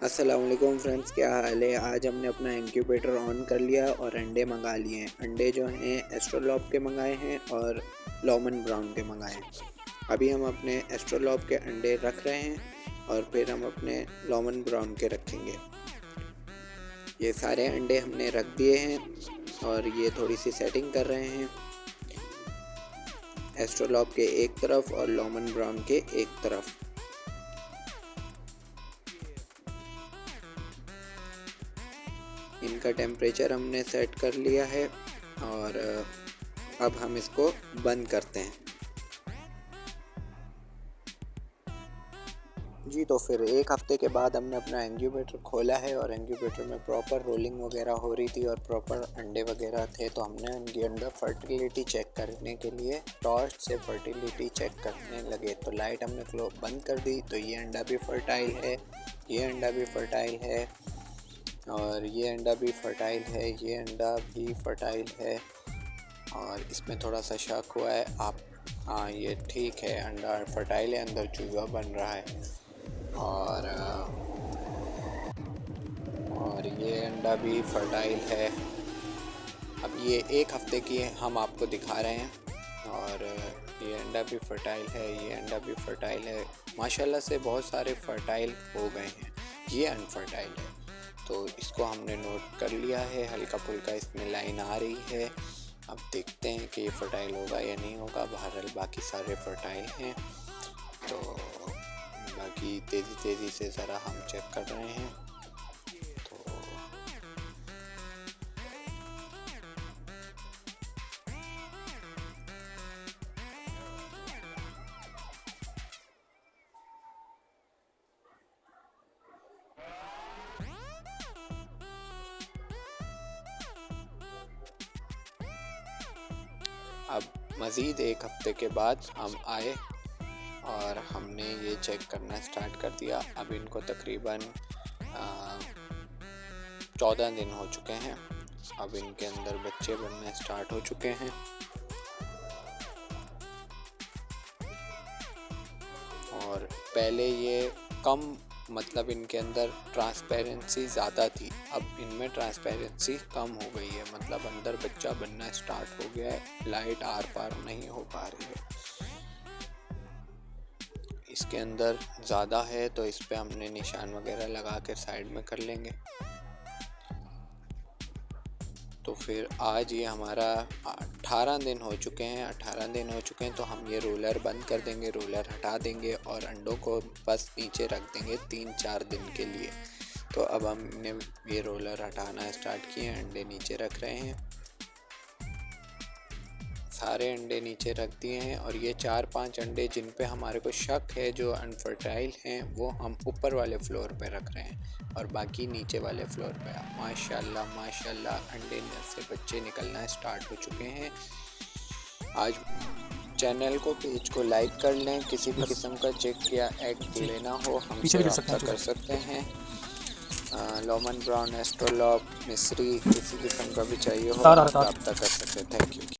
अस्सलाम वालेकुम फ्रेंड्स, क्या हाल है। आज हमने अपना इंक्यूबेटर ऑन कर लिया और अंडे मंगा लिए हैं। अंडे जो हैं एस्ट्रोलॉब के मंगाए हैं और लॉमन ब्राउन के मंगाए हैं। अभी हम अपने एस्ट्रोलॉब के अंडे रख रहे हैं और फिर हम अपने लॉमन ब्राउन के रखेंगे। ये सारे अंडे हमने रख दिए हैं और ये थोड़ी सी सेटिंग कर रहे हैं, एस्ट्रोलॉब के एक तरफ और लॉमन ब्राउन के एक तरफ। इनका टेम्परेचर हमने सेट कर लिया है और अब हम इसको बंद करते हैं। जी, तो फिर एक हफ़्ते के बाद हमने अपना इंक्यूबेटर खोला है और इंक्यूबेटर में प्रॉपर रोलिंग वगैरह हो रही थी और प्रॉपर अंडे वगैरह थे। तो हमने उनके अंदर फर्टिलिटी चेक करने के लिए टॉर्च से फर्टिलिटी चेक करने लगे। तो लाइट हमने बंद कर दी, तो ये अंडा भी फर्टाइल है, ये अंडा भी फर्टाइल है और ये अंडा भी फर्टाइल है, ये अंडा भी फर्टाइल है और इसमें थोड़ा सा शक हुआ है आप। हाँ, ये ठीक है, अंडा फर्टाइल है, अंदर चूजा बन रहा है और ये अंडा भी फर्टाइल है। अब ये एक हफ़्ते की हम आपको दिखा रहे हैं और ये अंडा भी फर्टाइल है, ये अंडा भी फर्टाइल है। माशाल्लाह से बहुत सारे फर्टाइल हो गए हैं, ये अनफर्टाइल है। तो इसको हमने नोट कर लिया है, हल्का फुल्का इसमें लाइन आ रही है। अब देखते हैं कि ये फर्टाइल होगा या नहीं होगा। बहरहाल बाकी सारे फर्टाइल हैं, तो बाकी तेज़ी से ज़रा हम चेक कर रहे हैं। तो अब मज़ीद एक हफ़्ते के बाद हम आए और हमने ये चेक करना स्टार्ट कर दिया। अब इनको तकरीबन 14 दिन हो चुके हैं। अब इनके अंदर बच्चे बनने स्टार्ट हो चुके हैं और पहले ये कम, मतलब इनके अंदर ट्रांसपेरेंसी ज़्यादा थी, अब इनमें ट्रांसपेरेंसी कम हो गई है। मतलब अंदर बच्चा बनना स्टार्ट हो गया है, लाइट आर पार नहीं हो पा रही है। इसके अंदर ज़्यादा है तो इस पे हमने निशान वगैरह लगा कर साइड में कर लेंगे। तो फिर आज ये हमारा 18 दिन हो चुके हैं। 18 दिन हो चुके हैं तो हम ये रोलर बंद कर देंगे, रोलर हटा देंगे और अंडों को बस नीचे रख देंगे 3-4 दिन के लिए। तो अब हमने ये रोलर हटाना स्टार्ट किए, अंडे नीचे रख रहे हैं, सारे अंडे नीचे रख दिए हैं और ये 4-5 अंडे जिन पे हमारे को शक है जो अनफर्टाइल हैं वो हम ऊपर वाले फ्लोर पे रख रहे हैं और बाकी नीचे वाले फ्लोर पे। माशाल्लाह अंडे से बच्चे निकलना स्टार्ट हो चुके हैं। आज चैनल को, पेज को लाइक कर लें। किसी भी किस्म का चेक या एग लेना हो हमसे रब्ता कर सकते हैं। लॉमन ब्राउन, एस्ट्रोलॉब, मिस्री, किसी किस्म का भी चाहिए हो आप रब्ता कर सकते हैं। Thank you.